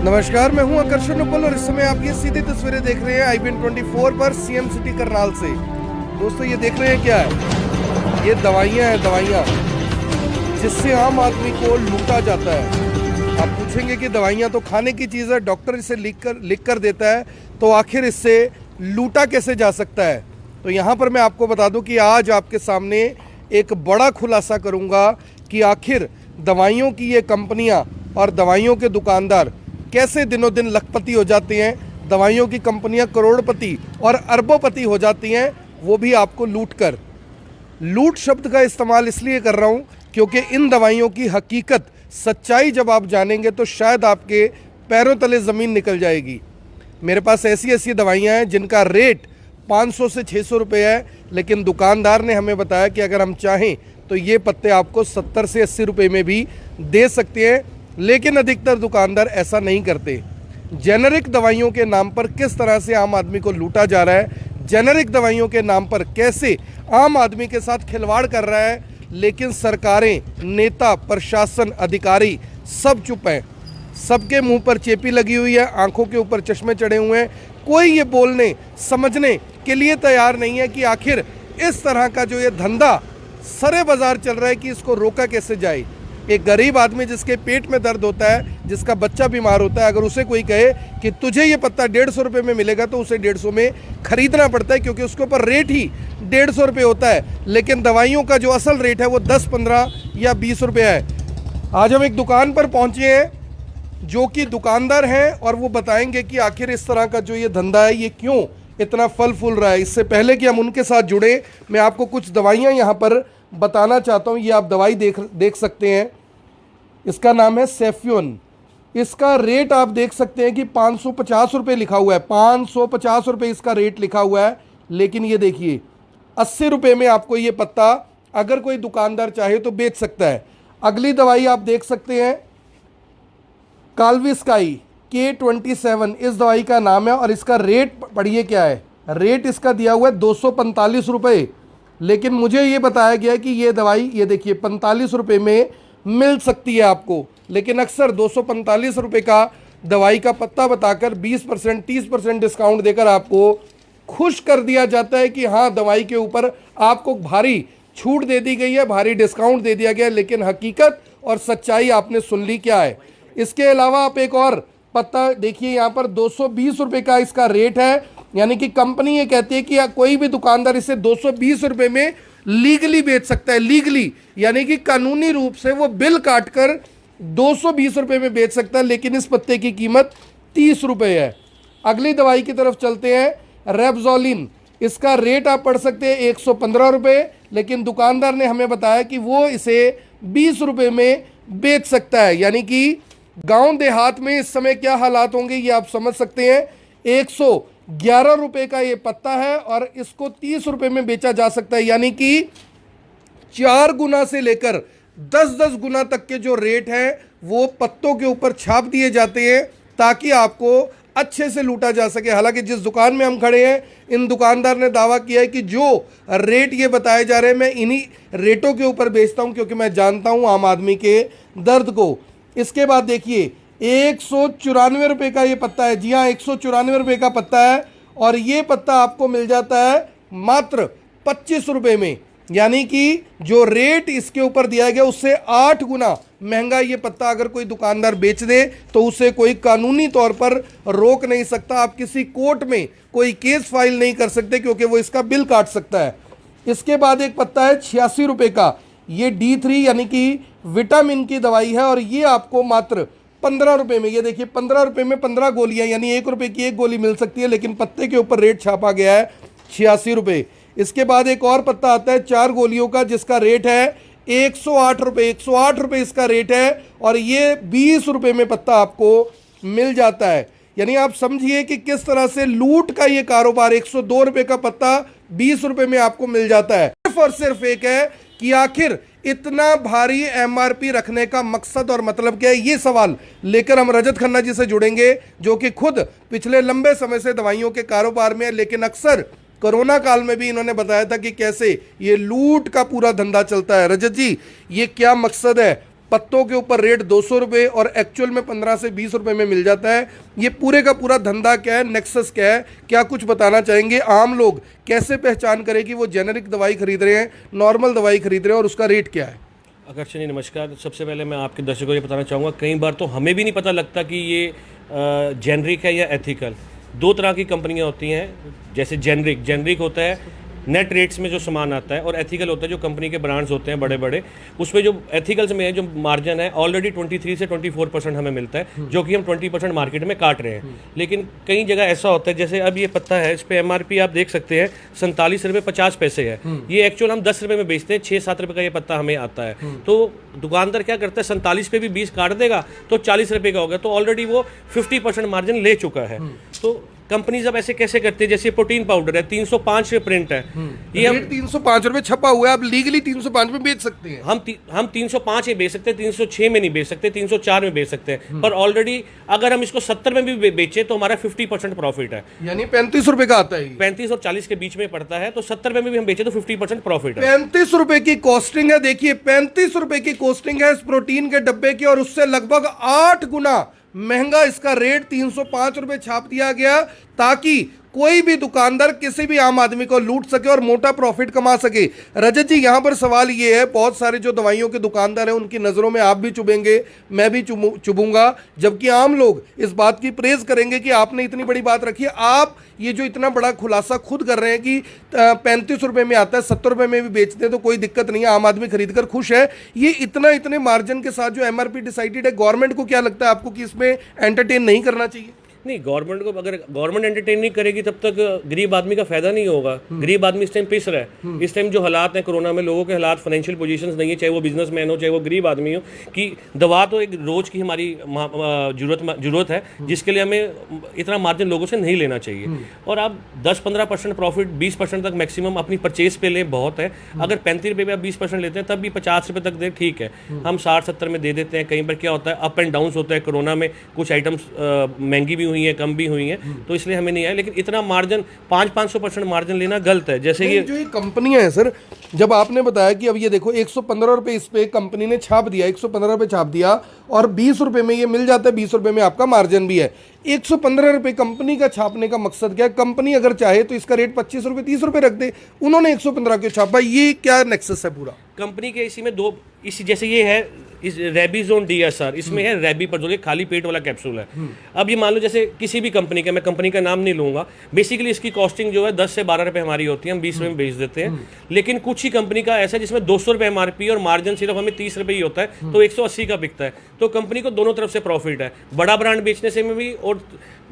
नमस्कार, मैं हूं आकर्षण उपल और इस समय आप ये सीधी तस्वीरें देख रहे हैं IBN 24 पर सीएम सिटी करनाल से। दोस्तों ये देख रहे हैं क्या है? ये दवाइयां हैं, दवाइयां जिससे आम आदमी को लूटा जाता है। आप पूछेंगे कि दवाइयां तो खाने की चीज़ है, डॉक्टर इसे लिख कर देता है, तो आखिर इससे लूटा कैसे जा सकता है? तो यहाँ पर मैं आपको बता दूँ कि आज आपके सामने एक बड़ा खुलासा करूँगा कि आखिर दवाइयों की ये कंपनियाँ और दवाइयों के दुकानदार कैसे दिनों दिन लखपति हो जाते हैं। दवाइयों की कंपनियां करोड़पति और अरबोंपति हो जाती हैं, वो भी आपको लूट कर। लूट शब्द का इस्तेमाल इसलिए कर रहा हूं क्योंकि इन दवाइयों की हकीकत, सच्चाई जब आप जानेंगे तो शायद आपके पैरों तले ज़मीन निकल जाएगी। मेरे पास ऐसी ऐसी दवाइयां हैं जिनका रेट 500 से 600 रुपये है, लेकिन दुकानदार ने हमें बताया कि अगर हम चाहें तो ये पत्ते आपको 70 से 80 रुपये में भी दे सकते हैं। लेकिन अधिकतर दुकानदार ऐसा नहीं करते। जेनरिक दवाइयों के नाम पर किस तरह से आम आदमी को लूटा जा रहा है, जेनरिक दवाइयों के नाम पर कैसे आम आदमी के साथ खिलवाड़ कर रहा है, लेकिन सरकारें, नेता, प्रशासन, अधिकारी सब चुप हैं। सबके मुंह पर चेपी लगी हुई है, आंखों के ऊपर चश्मे चढ़े हुए हैं। कोई ये बोलने समझने के लिए तैयार नहीं है कि आखिर इस तरह का जो ये धंधा सरे बाजार चल रहा है कि इसको रोका कैसे जाए। एक गरीब आदमी जिसके पेट में दर्द होता है, जिसका बच्चा बीमार होता है, अगर उसे कोई कहे कि तुझे ये पत्ता 150 रुपये में मिलेगा तो उसे 150 में खरीदना पड़ता है, क्योंकि उसके ऊपर रेट ही 150 रुपये होता है। लेकिन दवाइयों का जो असल रेट है वो 10, 15 या 20 रुपये है। आज हम एक दुकान पर पहुंचे हैं जो कि दुकानदार हैं और वो बताएंगे कि आखिर इस तरह का जो ये धंधा है ये क्यों इतना फल फूल रहा है। इससे पहले कि हम उनके साथ जुड़े, मैं आपको कुछ दवाइयाँ यहाँ पर बताना चाहता हूँ। ये आप दवाई देख सकते हैं, इसका नाम है सेफ्यून। इसका रेट आप देख सकते हैं कि 550 रुपये लिखा हुआ है, 550 रुपये इसका रेट लिखा हुआ है। लेकिन ये देखिए 80 रुपये में आपको ये पत्ता अगर कोई दुकानदार चाहे तो बेच सकता है। अगली दवाई आप देख सकते हैं काल्विस्काई K27, इस दवाई का नाम है और इसका रेट पढ़िए क्या है। रेट इसका दिया हुआ है 245 रुपये, लेकिन मुझे ये बताया गया है कि ये दवाई, ये देखिए 45 रुपये में मिल सकती है आपको। लेकिन अक्सर 245 रुपये का दवाई का पत्ता बताकर 20%, 30% डिस्काउंट देकर आपको खुश कर दिया जाता है कि हाँ दवाई के ऊपर आपको भारी छूट दे दी गई है, भारी डिस्काउंट दे दिया गया है। लेकिन हकीकत और सच्चाई आपने सुन ली क्या है। इसके अलावा आप एक और पत्ता देखिए, यहाँ पर 220 रुपये का इसका रेट है। यानी कि कंपनी ये कहती है कि कोई भी दुकानदार इसे 220 रुपये में लीगली बेच सकता है। लीगली यानी कि कानूनी रूप से वो बिल काटकर 220 रुपये में बेच सकता है, लेकिन इस पत्ते की कीमत 30 रुपये है। अगली दवाई की तरफ चलते हैं, रेब्जोलिन। इसका रेट आप पढ़ सकते हैं 115 रुपये, लेकिन दुकानदार ने हमें बताया कि वो इसे 20 रुपये में बेच सकता है। यानी कि गांव देहात में इस समय क्या हालात होंगे ये आप समझ सकते हैं। 111 रुपये का ये पत्ता है और इसको 30 रुपये में बेचा जा सकता है। यानी कि 4 गुना से लेकर 10-10 गुना तक के जो रेट हैं वो पत्तों के ऊपर छाप दिए जाते हैं ताकि आपको अच्छे से लूटा जा सके। हालांकि जिस दुकान में हम खड़े हैं, इन दुकानदार ने दावा किया है कि जो रेट ये बताए जा रहे हैं मैं इन्हीं रेटों के ऊपर बेचता हूं, क्योंकि मैं जानता हूं आम आदमी के दर्द को। इसके बाद देखिए 194 रुपये का ये पत्ता है। जी हाँ, 194 रुपये का पत्ता है और ये पत्ता आपको मिल जाता है मात्र 25 रुपये में। यानी कि जो रेट इसके ऊपर दिया गया उससे 8 गुना महंगा ये पत्ता अगर कोई दुकानदार बेच दे तो उसे कोई कानूनी तौर पर रोक नहीं सकता। आप किसी कोर्ट में कोई केस फाइल नहीं कर सकते, क्योंकि वो इसका बिल काट सकता है। इसके बाद एक पत्ता है 86 रुपये का, ये D3 यानी कि विटामिन की दवाई है और ये आपको मात्र 15 रुपये में, ये देखिए 15 रुपये में 15 गोलियां, यानी 1 रुपये की 1 गोली मिल सकती है। लेकिन पत्ते के ऊपर रेट छापा गया है 86 रुपये। इसके बाद एक और पत्ता आता है 4 गोलियों का, जिसका रेट है 108 रुपये। 108 रुपये इसका रेट है और ये 20 रुपये में पत्ता आपको मिल जाता है। यानी आप समझिए कि किस तरह से लूट का ये कारोबार। 102 रुपये का पत्ता 20 रुपये में आपको मिल जाता है। सिर्फ और सिर्फ एक है कि आखिर इतना भारी MRP रखने का मकसद और मतलब क्या है, ये सवाल लेकर हम रजत खन्ना जी से जुड़ेंगे, जो कि खुद पिछले लंबे समय से दवाइयों के कारोबार में है। लेकिन अक्सर कोरोना काल में भी इन्होंने बताया था कि कैसे ये लूट का पूरा धंधा चलता है। रजत जी, ये क्या मकसद है? पत्तों के ऊपर रेट 200 रुपये और एक्चुअल में 15 से 20 रुपये में मिल जाता है। ये पूरे का पूरा धंधा क्या है, नेक्सस क्या है, क्या कुछ बताना चाहेंगे? आम लोग कैसे पहचान करें कि वो जेनरिक दवाई खरीद रहे हैं, नॉर्मल दवाई खरीद रहे हैं और उसका रेट क्या है? आकर्षण जी नमस्कार। सबसे पहले मैं आपके दर्शकों को ये बताना चाहूँगा, कई बार तो हमें भी नहीं पता लगता कि ये जेनरिक है या एथिकल। दो तरह की कंपनियां होती हैं। जैसे जेनरिक होता है नेट रेट्स में जो सामान आता है, और एथिकल होता है जो कंपनी के ब्रांड्स होते हैं बड़े बड़े, उसमें जो एथिकल्स में जो मार्जिन है ऑलरेडी 23 से 24% हमें मिलता है, जो कि हम 20% मार्केट में काट रहे हैं। लेकिन कई जगह ऐसा होता है, जैसे अब ये पत्ता है, इस पर MRP आप देख सकते हैं 47 रुपये 50 पैसे है। ये एक्चुअल हम 10 रुपये में बेचते हैं, 6-7 रुपये का ये पत्ता हमें आता है। तो दुकानदार क्या करता है, 47 पे भी 20 काट देगा तो 40 रुपये का होगा, तो ऑलरेडी वो 50% मार्जिन ले चुका है। तो कंपनीज अब ऐसे कैसे करते हैं, जैसे प्रोटीन पाउडर है 305 पे प्रिंट है, ये हम 305 रुपये छपा हुआ है, आप लीगली 305 में बेच सकते हैं। हम 305 में बेच सकते हैं, 306 में नहीं बेच सकते, 304 में बेच सकते हैं। पर ऑलरेडी अगर हम इसको 70 में भी बेचे तो हमारा 50% प्रॉफिट है, यानी 35 रुपये का आता है। 35 और 40 के बीच में पड़ता है, तो 70 में भी हम बेचे तो 50% प्रॉफिट है। 35 रुपए की कॉस्टिंग है। देखिए 35 रुपए की कॉस्टिंग है इस प्रोटीन के डब्बे की, और उससे लगभग 8 गुना महंगा इसका रेट 305 रुपए छाप दिया गया, ताकि कोई भी दुकानदार किसी भी आम आदमी को लूट सके और मोटा प्रॉफिट कमा सके। रजत जी, यहाँ पर सवाल ये है, बहुत सारे जो दवाइयों के दुकानदार हैं उनकी नज़रों में आप भी चुभेंगे, मैं भी चुभूंगा, जबकि आम लोग इस बात की प्रेज करेंगे कि आपने इतनी बड़ी बात रखी है। आप ये जो इतना बड़ा खुलासा खुद कर रहे हैं कि 35 रुपये में आता है, 70 रुपये में भी बेचते हैं तो कोई दिक्कत नहीं है, आम आदमी खरीद कर खुश है। ये इतने मार्जिन के साथ जो MRP डिसाइडेड है, गवर्नमेंट को क्या लगता है आपको कि इसमें एंटरटेन नहीं करना चाहिए? नहीं, गवर्नमेंट को, अगर गवर्नमेंट एंटरटेन नहीं करेगी तब तक गरीब आदमी का फायदा नहीं होगा। गरीब आदमी इस टाइम पिस रहा है। इस टाइम जो हालात हैं कोरोना में, लोगों के हालात, फाइनेंशियल पोजीशंस नहीं है, चाहे वो बिजनेसमैन हो चाहे वो गरीब आदमी हो, कि दवा तो एक रोज की हमारी जरूरत है, जिसके लिए हमें इतना मार्जिन लोगों से नहीं लेना चाहिए। और आप 10-15% प्रॉफिट, 20% तक मैक्सिमम अपनी परचेज पे लें, बहुत है। अगर 35 रुपये में आप 20% लेते हैं तब भी 50 रुपये तक दे, ठीक है। हम 60-70 में दे देते हैं। कहीं पर क्या होता है, अप एंड डाउन होता है। कोरोना में कुछ आइटम्स महंगी भी हुई हैं, कम भी हुई हैं, तो इसलिए हमें नहीं आया। लेकिन इतना मार्जिन 500-500% मार्जिन लेना गलत है। जैसे ये जो ये कंपनियां हैं सर, जब आपने बताया कि अब ये देखो 115 रुपये इस पे कंपनी ने छाप दिया, 115 रुपये छाप दिया और 20 रुपये में ये मिल जाता है, 20 रुपये में आपका मार्जिन भी है। 115 रुपये कंपनी का छापने का मकसद क्या है? कंपनी अगर चाहे तो इसका रेट 25 रुपये 30 रुपये रख दे, उन्होंने 115 क्यों छापा? ये क्या नेक्सस है पूरा? कंपनी के इसी में दो, इसी जैसे ये है इस रेबीजोन DSR, इसमें है रेबीपर्जोल, एक खाली पेट वाला कैप्सूल है। अब ये मान लो जैसे किसी भी कंपनी का, मैं कंपनी का नाम नहीं लूंगा, बेसिकली इसकी कॉस्टिंग जो है 10 से 12 रुपये हमारी होती है, हम 20 रुपये में बेच देते हैं। लेकिन कुछ ही कंपनी का ऐसा है जिसमें 200 रुपये MRP और मार्जिन सिर्फ हमें 30 रुपये ही होता है, तो 180 का बिकता है। तो कंपनी को दोनों तरफ से प्रॉफिट है, बड़ा ब्रांड बेचने से में भी और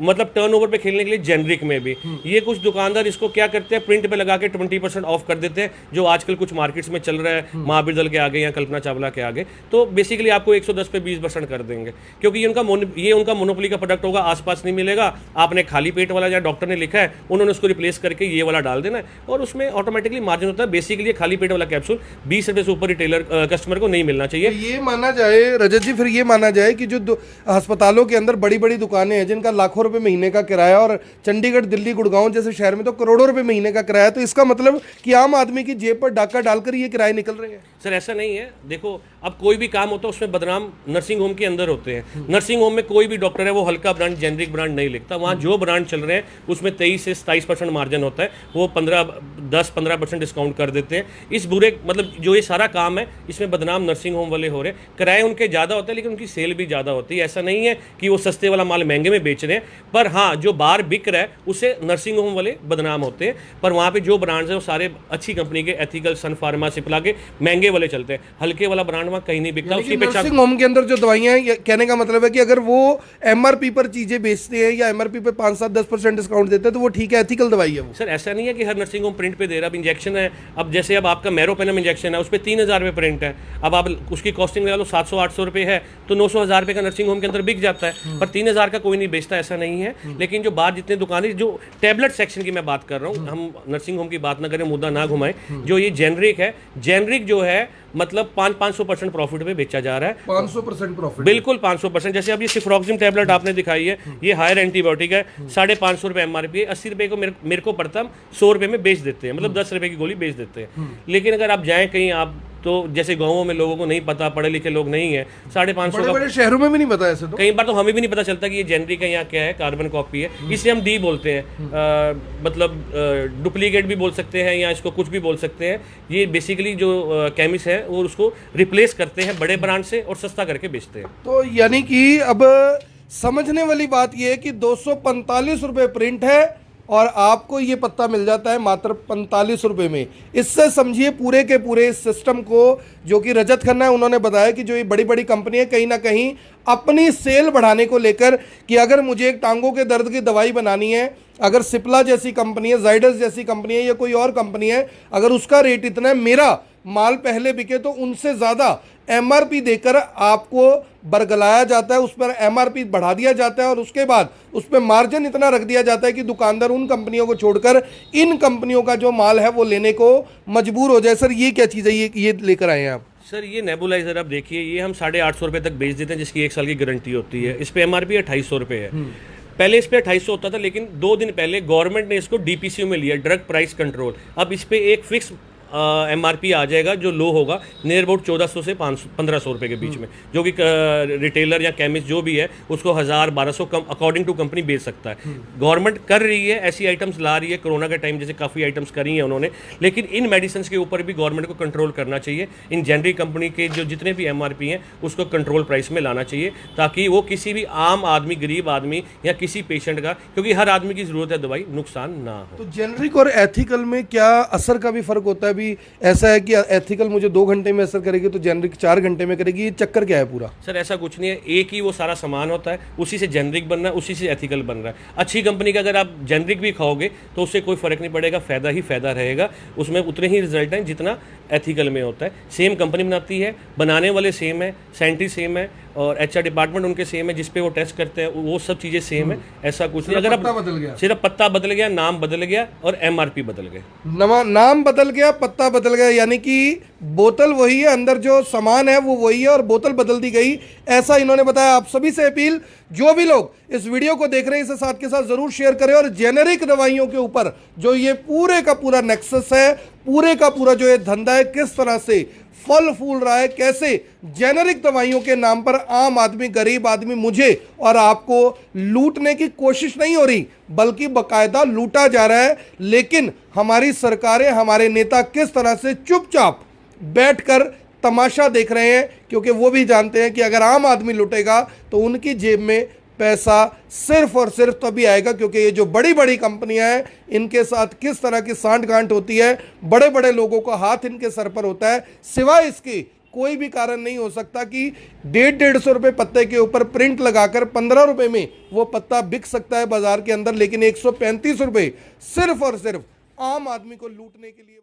मतलब टर्नओवर पे खेलने के लिए जेनरिक में भी। ये कुछ दुकानदार इसको क्या करते हैं, प्रिंट पे लगा के 20% ऑफ कर देते हैं, जो आजकल कुछ मार्केट्स में चल रहा है, महावीर दल के आगे या कल्पना चावला के आगे। तो बेसिकली आपको 110 पे 20% कर देंगे, क्योंकि ये उनका मोनोपोली का प्रोडक्ट होगा, आसपास नहीं मिलेगा। आपने खाली पेट वाला, या डॉक्टर ने लिखा है, उन्होंने उसको रिप्लेस करके ये वाला डाल देना है, और उसमें ऑटोमेटिकली मार्जिन होता है। बेसिकली खाली पेट वाला कैप्सूल 20 रुपये से ऊपर रिटेलर कस्टमर को नहीं मिलना चाहिए। ये माना जाए रजत जी, फिर ये माना जाए कि जो अस्पतालों के अंदर बड़ी बड़ी दुकानें हैं जिनका लाखों रुपए महीने का किराया, और चंडीगढ़, दिल्ली, गुड़गांव जैसे शहर में तो करोड़ों रुपए महीने का किराया, तो इसका मतलब कि आम आदमी की जेब पर डाका डालकर ये किराए निकल रहे हैं? सर ऐसा नहीं है। देखो, अब कोई भी काम होता है उसमें बदनाम नर्सिंग होम के अंदर होते हैं। नर्सिंग होम में कोई भी डॉक्टर है वो हल्का ब्रांड, जेनरिक ब्रांड नहीं लिखता। वहाँ जो ब्रांड चल रहे हैं उसमें 23 से 27% मार्जिन होता है, वो 10-15% डिस्काउंट कर देते हैं। इस बुरे, मतलब जो ये सारा काम है इसमें बदनाम नर्सिंग होम वाले हो रहे हैं। किराए उनके ज़्यादा होते हैं लेकिन उनकी सेल भी ज़्यादा होती है। ऐसा नहीं है कि वो सस्ते वाला माल महंगे में बेच रहे हैं, पर हाँ, जो बाहर बिक रहा है उससे नर्सिंग होम वाले बदनाम होते हैं। पर वहाँ पे जो ब्रांड्स हैं वो सारे अच्छी कंपनी के, एथिकल, सन फार्मा, सिप्ला के महंगे वाले चलते हैं। हल्के वाला ब्रांड वहाँ कहीं नहीं बिकता। उसकी नर्सिंग होम के अंदर जो दवाइयाँ हैं, कहने का मतलब है कि अगर वो MRP पर चीजें बेचते हैं या MRP पे 5-7-10% डिस्काउंट देते हैं तो वो ठीक है, एथिकल दवाई है वो? सर ऐसा नहीं है कि हर नर्सिंग होम प्रिंट पे दे रहा है। अब इंजेक्शन है, अब जैसे अब आपका मेरोपेनम इंजेक्शन है, उस पर 3000 रुपये प्रिंट है। अब आप उसकी कॉस्टिंग लगा लो 700-800 रुपये है, तो 900-1000 रुपये का नर्सिंग होम के अंदर बिक जाता है, पर 3000 का कोई नहीं बेचता, ऐसा नहीं है। लेकिन जो बाहर जितने दुकानें, जो टैबलेट सेक्शन की मैं बात कर रहा हूँ, हम नर्सिंग होम की बात ना करें, मुद्दा ना घुमाएं। जो ये जेनरिक है, जेनरिक जो है मतलब 500% प्रॉफिट पे बेचा जा रहा है। 500% प्रॉफिट, बिल्कुल 500%। जैसे अब ये सिफ्रॉक्सिम टैबलेट आपने दिखाई है, ये हायर एंटीबायोटिक है, 550 रुपये MRP है, 80 रुपये को मेरे को पड़ता, हम 100 रुपये में बेच देते हैं, मतलब 10 रुपये की गोली बेच देते हैं। लेकिन अगर आप जाएं कहीं, आप तो जैसे गाँवों में लोगों को नहीं पता, पढ़े लिखे लोग नहीं है, 550 बड़े शहरों में भी नहीं पता ऐसे तो। कई बार तो हमें भी नहीं पता चलता कि ये जेनरिक है या क्या है, कार्बन कॉपी है, इसे हम डी बोलते हैं, मतलब डुप्लीकेट भी बोल सकते हैं या इसको कुछ भी बोल सकते हैं। ये बेसिकली जो केमिस्ट है वो उसको रिप्लेस करते हैं बड़े ब्रांड से और सस्ता करके बेचते हैं। तो यानी कि अब समझने वाली बात यह है कि 245 रुपये प्रिंट है और आपको ये पत्ता मिल जाता है मात्र 45 रुपये में। इससे समझिए पूरे के पूरे इस सिस्टम को, जो कि रजत खन्ना है, उन्होंने बताया कि जो ये बड़ी बड़ी कंपनी है कहीं ना कहीं अपनी सेल बढ़ाने को लेकर, कि अगर मुझे एक टांगों के दर्द की दवाई बनानी है, अगर सिप्ला जैसी कंपनी है, जाइडस जैसी कंपनी है या कोई और कंपनी है, अगर उसका रेट इतना है, मेरा माल पहले बिके तो उनसे ज़्यादा MRP देकर आपको बरगलाया जाता है, उस पर MRP बढ़ा दिया जाता है और उसके बाद उस पर मार्जिन इतना रख दिया जाता है कि दुकानदार उन कंपनियों को छोड़कर इन कंपनियों का जो माल है वो लेने को मजबूर हो जाए। सर ये क्या चीज़ है, ये लेकर आए हैं आप? सर ये नेबुलाइजर आप देखिए, ये हम 850 रुपये तक बेच देते हैं, जिसकी 1 साल की गारंटी होती है। इस पर MRP 2800 रुपये है। पहले इस पे 2800 होता था, लेकिन 2 दिन पहले गवर्नमेंट ने इसको DPCO में लिया, ड्रग प्राइस कंट्रोल। अब इस पे एक फिक्स MRP आ जाएगा जो लो होगा, नियर अबाउट 1400 से 1500 रुपये के बीच में, जो कि रिटेलर या केमिस्ट जो भी है उसको 1000-1200 कम अकॉर्डिंग टू कंपनी बेच सकता है। गवर्नमेंट कर रही है, ऐसी आइटम्स ला रही है, कोरोना के टाइम जैसे काफ़ी आइटम्स करी हैं उन्होंने, लेकिन इन मेडिसिन के ऊपर भी गवर्नमेंट को कंट्रोल करना चाहिए। इन जेनरिक कंपनी के जो जितने भी MRP हैं उसको कंट्रोल प्राइस में लाना चाहिए, ताकि वो किसी भी आम आदमी, गरीब आदमी या किसी पेशेंट का, क्योंकि हर आदमी की ज़रूरत है दवाई, नुकसान ना हो। तो जेनरिक और एथिकल में क्या असर का भी फर्क होता है? भी ऐसा है कि एथिकल मुझे 2 घंटे में असर करेगी तो जेनरिक 4 घंटे में करेगी, ये चक्कर क्या है पूरा? सर ऐसा कुछ नहीं है, एक ही वो सारा सामान होता है, उसी से जेनरिक बन रहा है, उसी से एथिकल बन रहा है। अच्छी कंपनी का अगर आप जेनरिक भी खाओगे तो उससे कोई फर्क नहीं पड़ेगा, फ़ायदा ही फ़ायदा रहेगा, उसमें उतने ही रिजल्ट हैं जितना एथिकल में होता है। सेम कंपनी बनाती है, बनाने वाले सेम है, साइंटिस्ट सेम है और HR डिपार्टमेंट उनके सेम है, जिसपे वो टेस्ट करते हैं वो सब चीज़ें सेम है। ऐसा कुछ नहीं, अगर पत्ता बदल गया, सिर्फ पत्ता बदल गया, नाम बदल गया और MRP बदल गए। नाम बदल गया, पत्ता बदल गया, यानी कि बोतल वही है, अंदर जो सामान है वो वही है और बोतल बदल दी गई, ऐसा इन्होंने बताया। आप सभी से अपील, जो भी लोग इस वीडियो को देख रहे हैं इसे साथ के साथ जरूर शेयर करें और जेनेरिक दवाइयों के ऊपर जो ये पूरे का पूरा नेक्सस है, पूरे का पूरा जो ये धंधा है, किस तरह से फल फूल रहा है, कैसे जेनेरिक दवाइयों के नाम पर आम आदमी, गरीब आदमी, मुझे और आपको लूटने की कोशिश नहीं हो रही, बल्कि बकायदा लूटा जा रहा है। लेकिन हमारी सरकारें, हमारे नेता किस तरह से चुपचाप बैठकर तमाशा देख रहे हैं, क्योंकि वो भी जानते हैं कि अगर आम आदमी लुटेगा तो उनकी जेब में पैसा सिर्फ और सिर्फ तभी आएगा, क्योंकि ये जो बड़ी बड़ी कंपनियां हैं इनके साथ किस तरह की सांठ गांठ होती है, बड़े बड़े लोगों का हाथ इनके सर पर होता है। सिवाय इसके कोई भी कारण नहीं हो सकता कि 150-150 रुपये पत्ते के ऊपर प्रिंट लगाकर 15 रुपये में वो पत्ता बिक सकता है बाजार के अंदर, लेकिन 135 रुपये सिर्फ और सिर्फ आम आदमी को लूटने के लिए।